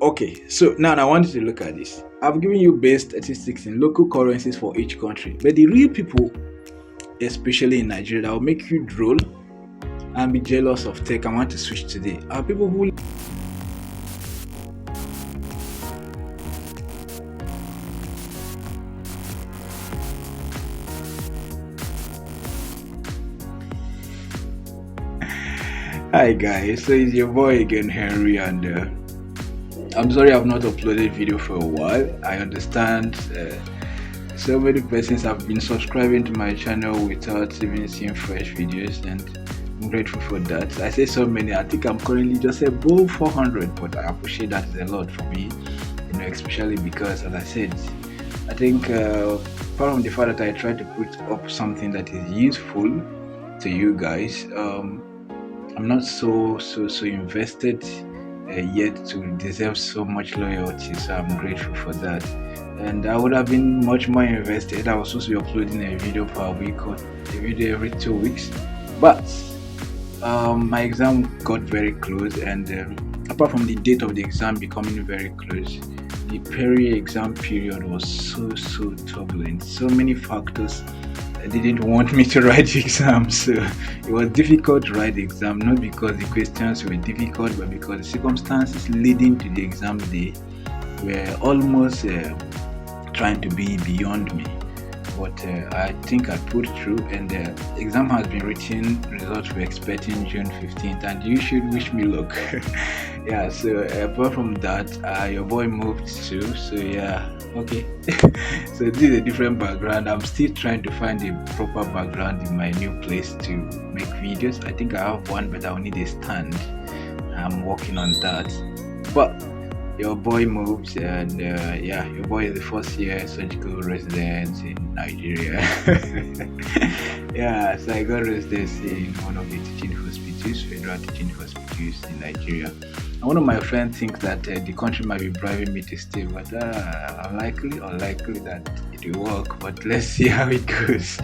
Okay, so now I want you to look at this. I've given you base statistics in local currencies for each country, but the real people, especially in Nigeria, that will make you droll and be jealous of tech and want to switch today are people who. Hi guys, so it's your boy again, Henry, and I'm sorry I've not uploaded video for a while. I understand so many persons have been subscribing to my channel without even seeing fresh videos, and I'm grateful for that. I say so many, I think I'm currently just above 400, but I appreciate that is a lot for me, especially because, as I said, I think apart from the fact that I try to put up something that is useful to you guys, I'm not so invested yet to deserve so much loyalty. So I'm grateful for that. And I would have been much more invested. I was supposed to be uploading a video per week or a video every 2 weeks, but my exam got very close, and apart from the date of the exam becoming very close, the exam period was so turbulent. So many factors didn't want me to write the exam, so it was difficult to write the exam, not because the questions were difficult, but because the circumstances leading to the exam day were almost trying to be beyond me. But I think I put through, and the exam has been written. Results we're expecting June 15th, and you should wish me luck. Yeah, so apart from that, your boy moved too, so yeah, okay. So this is a different background. I'm still trying to find a proper background in my new place to make videos. I think I have one, but I'll need a stand. I'm working on that. But your boy moves, and yeah, your boy is the first year surgical resident in Nigeria. Yeah, so I got residency in one of the teaching hospitals, federal teaching hospitals in Nigeria. And one of my friends thinks that the country might be bribing me to stay, but unlikely that it will work. But let's see how it goes.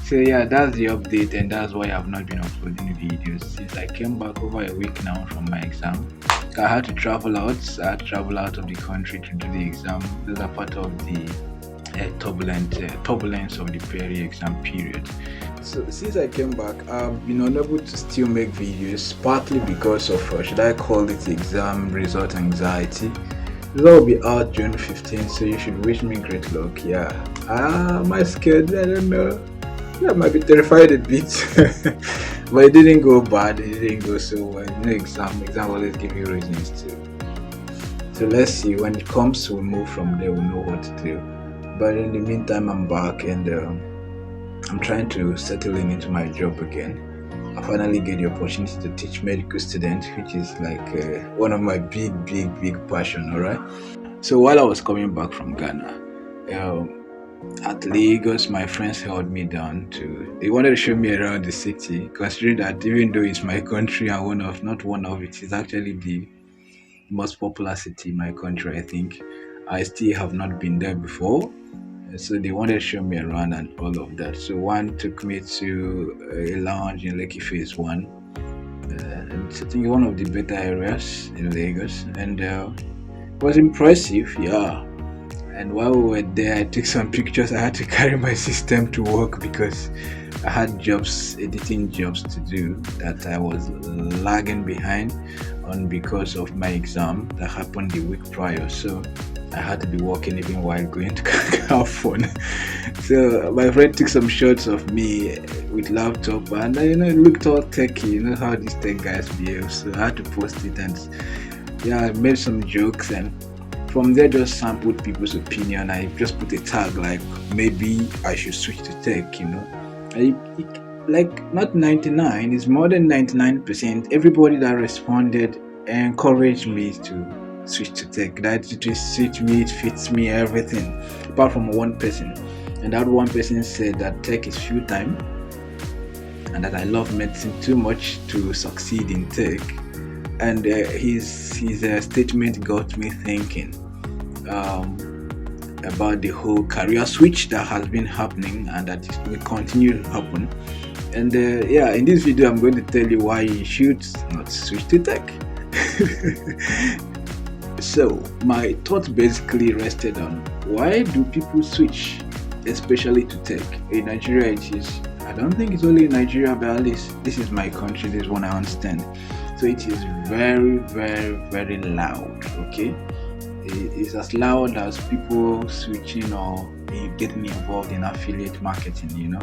So yeah, that's the update, and that's why I've not been uploading videos since I came back over a week now from my exam. I had to travel out. I had to travel out of the country to do the exam. Those are part of the turbulence of the exam period. So since I came back, I've been unable to still make videos, partly because of should I call it exam result anxiety. That will be out June 15th, so you should wish me great luck. Yeah, am I scared? I don't know. Yeah, I might be terrified a bit, but it didn't go bad. It didn't go so well. Exam always give you reasons to. So let's see. When it comes, we'll move from there. We'll know what to do. But in the meantime, I'm back, and I'm trying to settle into my job again. I finally get the opportunity to teach medical students, which is like one of my big passion. All right. So while I was coming back from Ghana, at Lagos, my friends held me down to. They wanted to show me around the city, considering that even though it's my country and not one of it is actually the most popular city in my country, I think. I still have not been there before. So they wanted to show me around and all of that. So one took me to a lounge in Lekki Phase 1. It's I think one of the better areas in Lagos. And it was impressive, yeah. And while we were there, I took some pictures. I had to carry my system to work because I had editing jobs to do that I was lagging behind on because of my exam that happened the week prior. So I had to be working even while going to have fun. So my friend took some shots of me with laptop, and it looked all techy. You know how these tech guys behave. So I had to post it, and yeah, I made some jokes, and from there just sampled people's opinion. I just put a tag like maybe I should switch to tech. Like not 99, it's more than 99%. Everybody that responded encouraged me to switch to tech. That it will suit me, it fits me, everything. Apart from one person, and that one person said that tech is full time, and that I love medicine too much to succeed in tech. And his statement got me thinking about the whole career switch that has been happening and that will continue to happen. And yeah, in this video, I'm going to tell you why you should not switch to tech. So my thought basically rested on why do people switch, especially to tech. In Nigeria, it is. I don't think it's only in Nigeria, but at least this is my country. This is one I understand. So it is very, very, very loud. Okay, it's as loud as people switching or getting involved in affiliate marketing.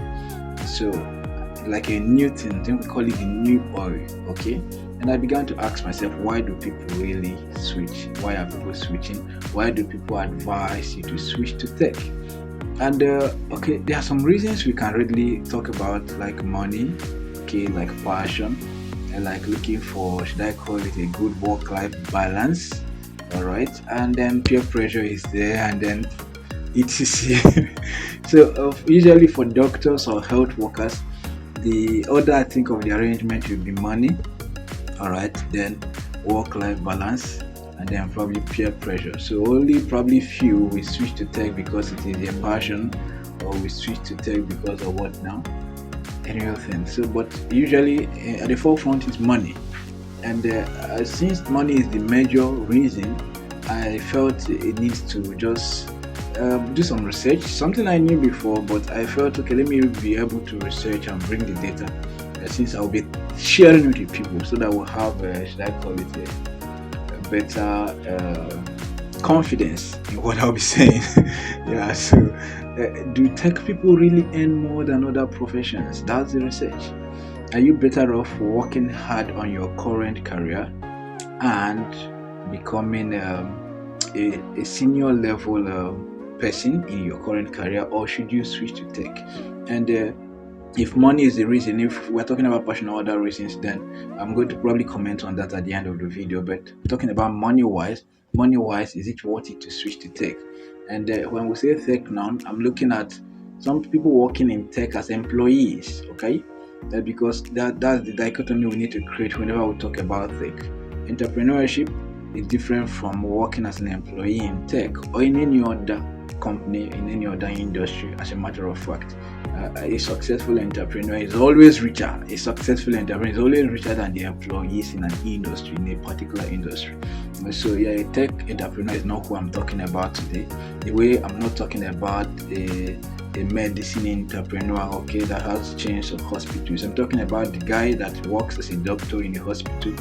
So like a new thing. Then we call it the new oil. Okay. And I began to ask myself, why do people really switch? Why are people switching? Why do people advise you to switch to tech? And okay, there are some reasons we can really talk about, like money, okay, like passion, and like looking for, should I call it, a good work-life balance, all right? And then peer pressure is there, and then etc. So usually for doctors or health workers, the order I think of the arrangement will be money, all right, then work-life balance, and then probably peer pressure. So only probably few we switch to tech because it is their passion, or we switch to tech because of what now, any other thing. So but usually at the forefront is money, and since money is the major reason, I felt it needs to just do some research, something I knew before, but I felt, okay, let me be able to research and bring the data, since I'll be sharing with the people, so that we'll have should I call it a better confidence in what I'll be saying. Yeah, so do tech people really earn more than other professions? That's the research. Are you better off working hard on your current career and becoming a senior level person in your current career, or should you switch to tech? And if money is the reason, if we're talking about passion or other reasons, then I'm going to probably comment on that at the end of the video. But talking about money wise, is it worth it to switch to tech? And when we say tech now, I'm looking at some people working in tech as employees, okay? Because that's the dichotomy we need to create whenever we talk about tech. Entrepreneurship is different from working as an employee in tech or in any other company, in any other industry. As a matter of fact, a successful entrepreneur is always richer. A successful entrepreneur is always richer than the employees in an industry, in a particular industry. So yeah, a tech entrepreneur is not who I'm talking about today. The way I'm not talking about a medicine entrepreneur, okay, that has chains of hospitals. I'm talking about the guy that works as a doctor in a hospital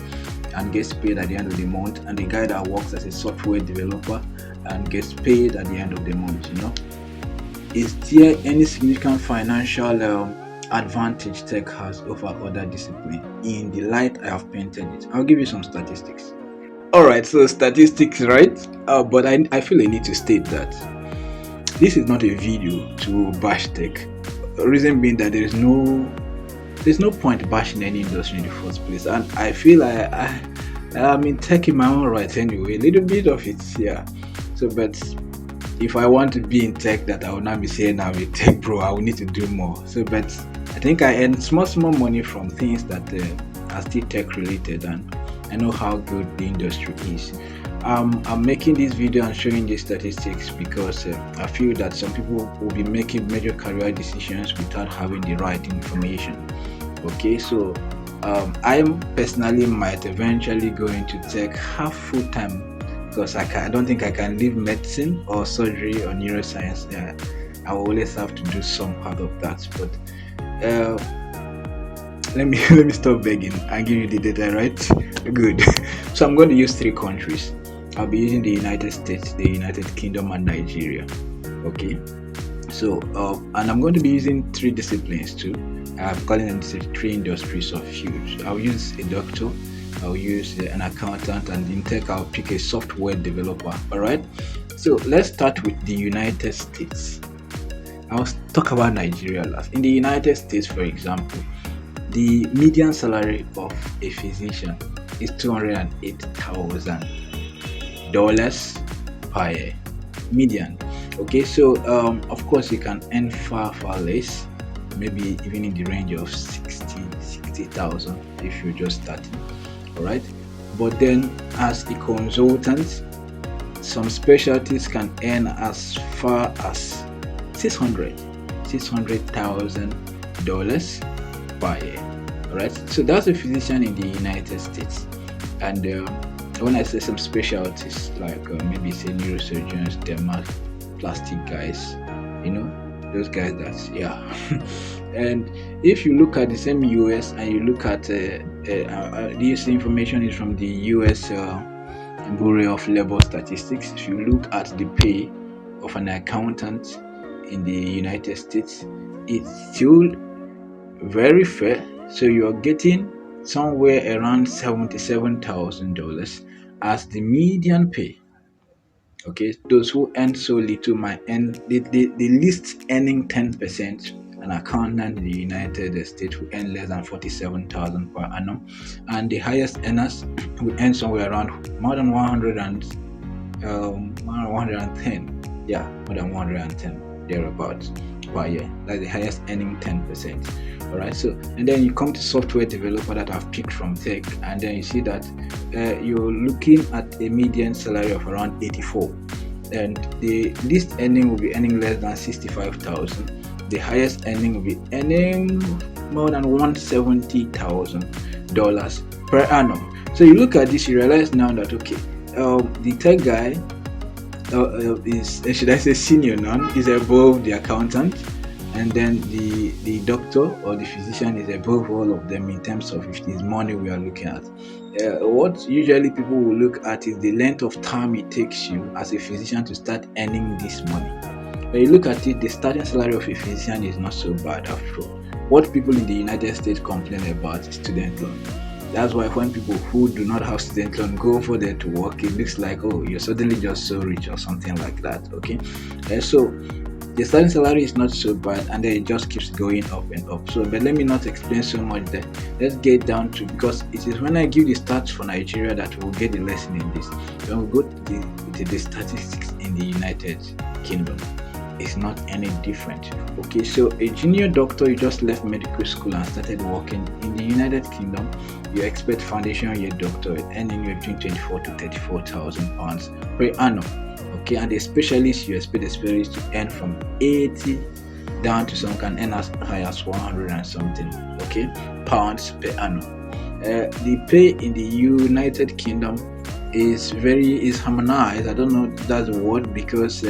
and gets paid at the end of the month, and the guy that works as a software developer and gets paid at the end of the month. Is there any significant financial advantage tech has over other disciplines in the light I have painted it? I'll give you some statistics. All right, so statistics, right? But I feel I need to state that this is not a video to bash tech. Reason being that there's no point bashing any industry in the first place, and I feel I'm in tech in my own right anyway, a little bit of it, yeah. So, but if I want to be in tech, that I will not be saying I'm a tech bro, I will need to do more. So, but I think I earn small money from things that are still tech related, and I know how good the industry is. I'm making this video and showing these statistics because I feel that some people will be making major career decisions without having the right information. Okay, so I personally might eventually go into tech half full time, because I don't think I can leave medicine or surgery or neuroscience. I will always have to do some part of that. But let me stop begging and give you the data, right? Good. So I'm going to use 3 countries. I'll be using the United States, the United Kingdom, and Nigeria. Okay. So and I'm going to be using 3 disciplines too. I'm calling them 3 industries of use. I'll use a doctor, I'll use an accountant, and in tech I'll pick a software developer. All right. So let's start with the United States. I'll talk about Nigeria last. In the United States, for example, the median salary of a physician is $208,000 per year. Median. Okay, so of course you can earn far less, maybe even in the range of 60,000 if you're just starting. All right, but then as a consultant, some specialties can earn as far as $600,000 per year. All right, so that's a physician in the United States. And When I say some specialties, like maybe say neurosurgeons, dermat, plastic guys, those guys that, yeah. And if you look at the same US and you look at this information is from the US Bureau of Labor Statistics. If you look at the pay of an accountant in the United States, it's still very fair. So you're getting somewhere around $77,000 as the median pay. Okay, those who earn so little might earn the least earning 10%. An accountant in the United States who earn less than 47,000 per annum, and the highest earners who earn somewhere around more than 110. Yeah, more than 110 thereabouts per year. That's the highest earning 10%. All right, so and then you come to software developer that have picked from tech, and then you see that you're looking at a median salary of around 84, and the least earning will be earning less than 65,000. The highest earning will be earning more than $170,000 per annum. So you look at this, you realize now that okay, the tech guy is, should I say, senior now, is above the accountant, and then the doctor or the physician is above all of them in terms of if it is money we are looking at. What usually people will look at is the length of time it takes you as a physician to start earning this money. When you look at it, the starting salary of a physician is not so bad after all. What people in the United States complain about is student loan. That's why when people who do not have student loan go over there to work, it looks like, oh, you're suddenly just so rich or something like that. Okay, so the starting salary is not so bad, and then it just keeps going up and up. So, but let me not explain so much there. Let's get down to, because it is when I give the stats for Nigeria that we'll get the lesson in this. When we go to the statistics in the United Kingdom, it's not any different. Okay, so a junior doctor, you just left medical school and started working in the United Kingdom, you expect foundation year doctor earning you between 24 to 34,000 pounds per annum. Okay, and the specialist, you expect the specialist to earn from 80 down to some can earn as high as 100 and something, okay, pounds per annum. The pay in the United Kingdom is harmonized. I don't know if that's the word, because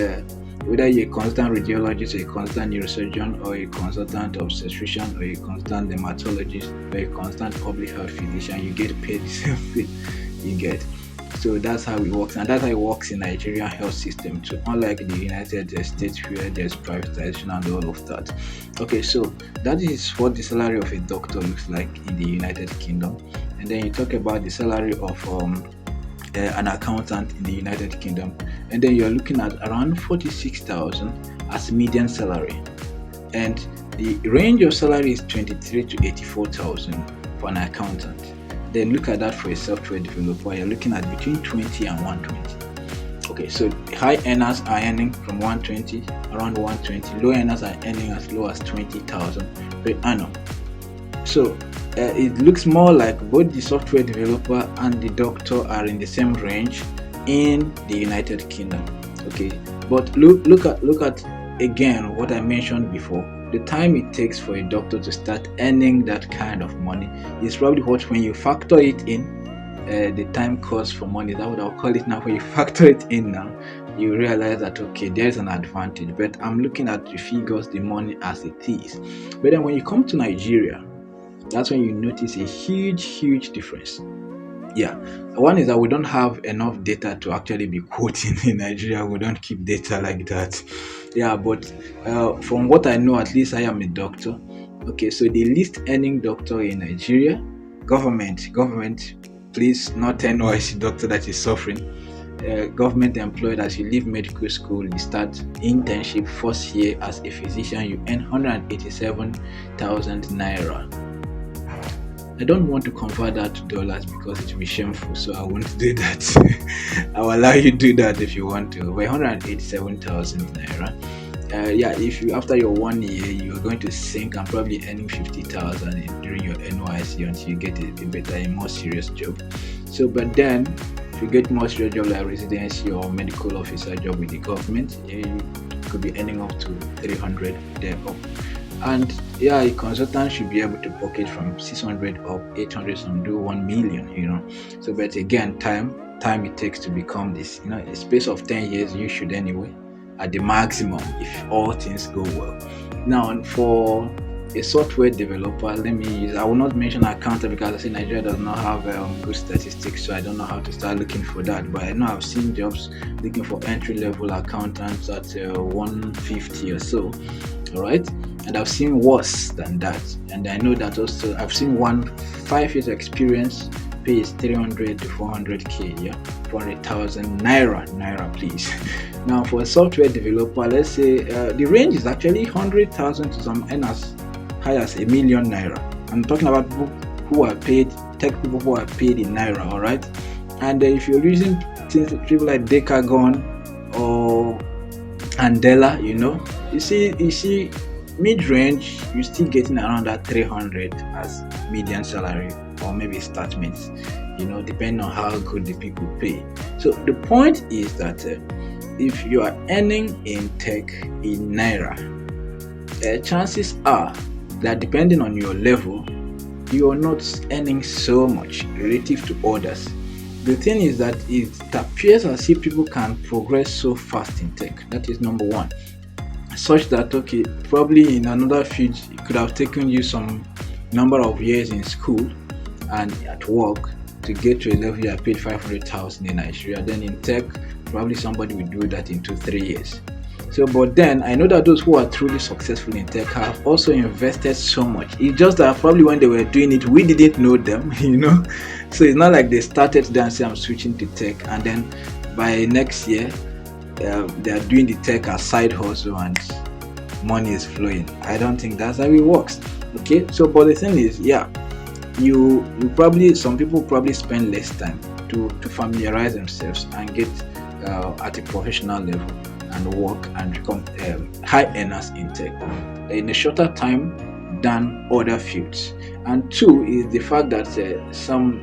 whether you're a consultant radiologist, or a consultant neurosurgeon, or a consultant obstetrician, or a consultant dermatologist, or a consultant public health physician, you get paid the same thing you get. So that's how it works, and that's how it works in Nigerian health system too, unlike the United States where there's privatization and all of that. Okay, so that is what the salary of a doctor looks like in the United Kingdom. And then you talk about the salary of an accountant in the United Kingdom, and then you're looking at around 46,000 as median salary, and the range of salary is 23 to 84,000 for an accountant. Then look at that for a software developer, you're looking at between 20 and 120. Okay, so high earners are earning from 120, around 120. Low earners are earning as low as 20,000 per annum. So it looks more like both the software developer and the doctor are in the same range in the United Kingdom. Okay, but look at again what I mentioned before. The time it takes for a doctor to start earning that kind of money is probably what, when you factor it in, the time cost for money, that's what I'll call it now. When you factor it in now, you realize that okay, there's an advantage. But I'm looking at the figures, the money as it is. But then when you come to Nigeria, that's when you notice a huge difference. Yeah, one is that we don't have enough data to actually be quoting in Nigeria. We don't keep data like that. Yeah, but from what I know, at least I am a doctor. Okay, so the least earning doctor in Nigeria, government, please not NYC doctor that is suffering. Government employed, as you leave medical school, you start internship first year as a physician, you earn 187,000 naira. I don't want to convert that to dollars because it will be shameful, so I won't do that. I'll allow you to do that if you want to. But 187,000 naira. Yeah, if you, after your 1 year, you're going to sink and probably earning 50,000 during your NYC until you get a better, a more serious job. So, but then if you get more serious job like residency or medical officer job with the government, you could be earning up to 300 there up. And yeah, a consultant should be able to pocket from 600 up, 800, some do 1 million, So, but again, time time it takes to become this. In a space of 10 years, you should anyway, at the maximum, if all things go well. Now, for a software developer, I will not mention accountant because I say Nigeria does not have good statistics, so I don't know how to start looking for that. But I know I've seen jobs looking for entry level accountants at 150 or so. All right, and I've seen worse than that, and I know that also I've seen one 5 years experience pays 300 to 400k, yeah, 400,000 naira, please. Now, for a software developer, let's say the range is actually 100,000 to some, and as high as a million naira. I'm talking about people who are paid, tech people who are paid in naira, all right. And if you're using people like Decagon or Andela, you see mid-range, you're still getting around that 300 as median salary, or maybe start mates, depending on how good the people pay. So the point is that if you are earning in tech in naira, chances are that depending on your level, you are not earning so much relative to others. The thing is that it appears as if people can progress so fast in tech. That is number one. Such that, okay, probably in another field, it could have taken you some number of years in school and at work to get to a level you are paid 500,000 in Nigeria. Then in tech, probably somebody will do that in 2-3 years. So, but then I know that those who are truly successful in tech have also invested so much. It's just that probably when they were doing it, we didn't know them, So it's not like they started there and say, I'm switching to tech, and then by next year, they are doing the tech as side hustle and money is flowing. I don't think that's how it works. Okay, so but the thing is, you probably, some people probably spend less time to familiarize themselves and get at a professional level and work and become high earners in tech in a shorter time than other fields. And two is the fact that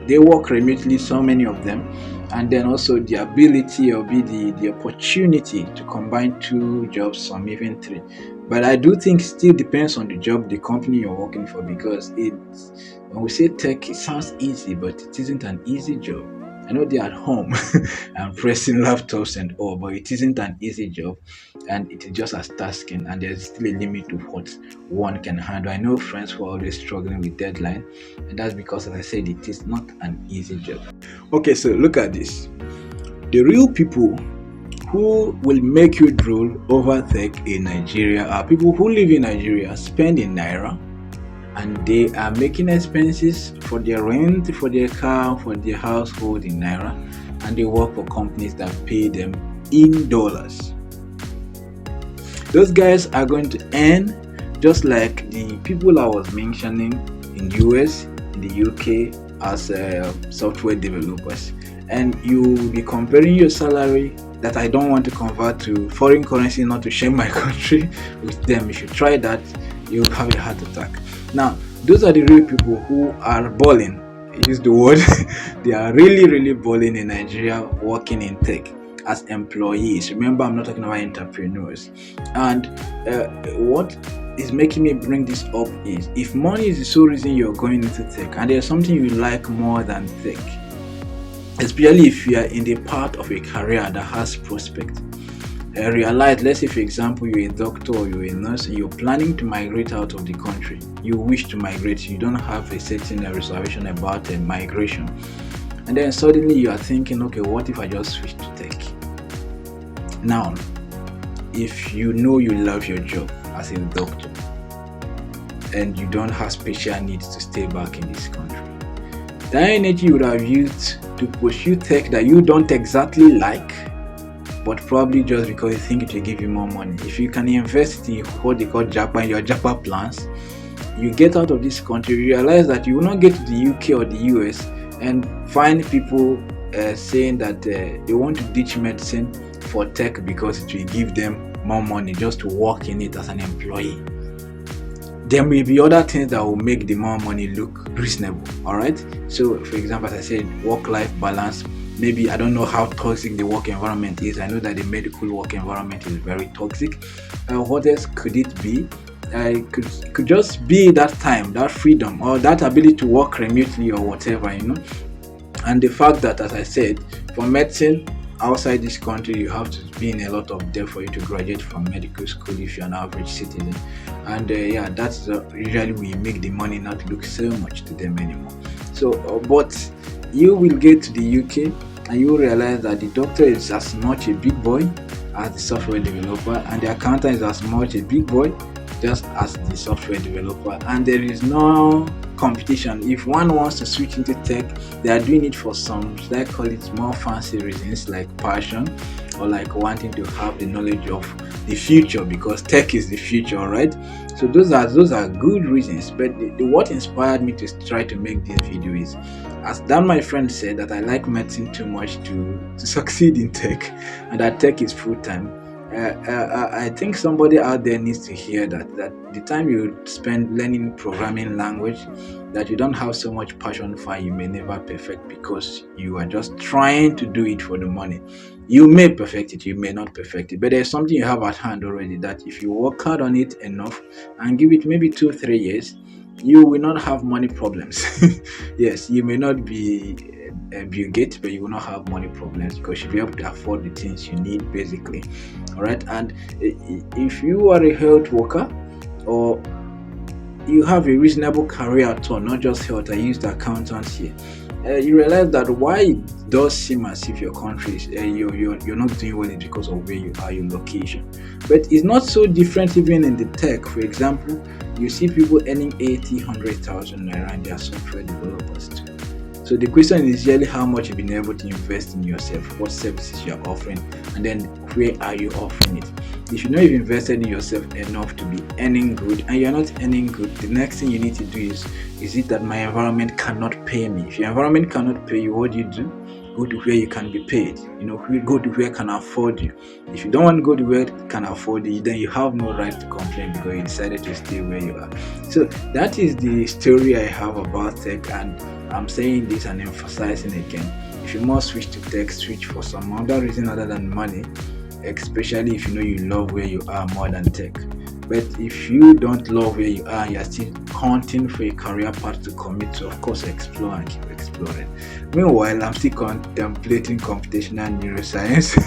they work remotely, so many of them, and then also the ability or the opportunity to combine 2 jobs, some even 3. But I do think it still depends on the job, the company you're working for, because when we say tech, it sounds easy, but it isn't an easy job. I know they're at home and pressing laptops and all, but it isn't an easy job, and it is just as tasking, and there's still a limit to what one can handle. I know friends who are always struggling with deadline, and that's because, as I said, it is not an easy job. Okay, so look at this. The real people who will make you drool over tech in Nigeria are people who live in Nigeria, spend in naira, and they are making expenses for their rent, for their car, for their household in naira, and they work for companies that pay them in dollars. Those guys are going to earn just like the people I was mentioning in US, in the UK as software developers, and you will be comparing your salary that I don't want to convert to foreign currency, not to shame my country, with them. If you try that, you'll have a heart attack. Now, those are the real people who are balling. Use the word. They are really, really balling in Nigeria, working in tech as employees. Remember, I'm not talking about entrepreneurs. And what is making me bring this up is, if money is the sole reason you're going into tech, and there's something you like more than tech, especially if you are in the part of a career that has prospect. Realize, let's say for example, you're a doctor or you're a nurse and you're planning to migrate out of the country. You wish to migrate, you don't have a certain reservation about migration, and then suddenly you are thinking, okay, what if I just switch to tech? Now, if you know you love your job as a doctor and you don't have special needs to stay back in this country, that energy you would have used to pursue tech that you don't exactly like, but probably just because you think it will give you more money. If you can invest in what they call Japan, your Japan plans, you get out of this country, you realize that you will not get to the UK or the US and find people saying that they want to ditch medicine for tech because it will give them more money just to work in it as an employee. There may be other things that will make the more money look reasonable. All right. So, for example, as I said, work-life balance. Maybe I don't know how toxic the work environment is. I know that the medical work environment is very toxic. What else could it be? It could just be that time, that freedom, or that ability to work remotely or whatever, And the fact that, as I said, for medicine outside this country, you have to be in a lot of debt for you to graduate from medical school if you're an average citizen. And yeah, that's usually we make the money not look so much to them anymore. So, but you will get to the UK and you will realize that the doctor is as much a big boy as the software developer, and the accountant is as much a big boy just as the software developer, and there is no competition. If one wants to switch into tech, they are doing it for some, should I call it, more fancy reasons like passion, or like wanting to have the knowledge of the future, because tech is the future, right? So those are good reasons. But what inspired me to try to make this video is, as Dan my friend said, that I like medicine too much to succeed in tech, and that tech is full time. I think somebody out there needs to hear that the time you spend learning programming language that you don't have so much passion for, you may never perfect, because you are just trying to do it for the money. You may perfect it, you may not perfect it, but there's something you have at hand already that if you work hard on it enough and give it maybe 2-3 years, you will not have money problems. Yes, you may not be Bill Gates, but you will not have money problems because you'll be able to afford the things you need, basically. All right, and if you are a health worker, or you have a reasonable career at all, not just health, I use the accountants here. You realize that why it does seem as if your country is you're not doing well is because of where you are, your location. But it's not so different even in the tech. For example, you see people earning 80, 100,000 naira and they are software developers too. So the question is really how much you've been able to invest in yourself, what services you're offering, and then where are you offering it. If you know you've invested in yourself enough to be earning good and you're not earning good, the next thing you need to do is it that my environment cannot pay me? If your environment cannot pay you, what do? Go to where you can be paid. Go to where can afford you. If you don't want to go to where can afford you, then you have no right to complain because you decided to stay where you are. So that is the story I have about tech, and I'm saying this and emphasizing again. If you must switch to tech, switch for some other reason other than money, especially if you know you love where you are more than tech. But if you don't love where you are, you're still hunting for a career path to commit to, of course, explore and keep exploring. Meanwhile, I'm still contemplating computational neuroscience.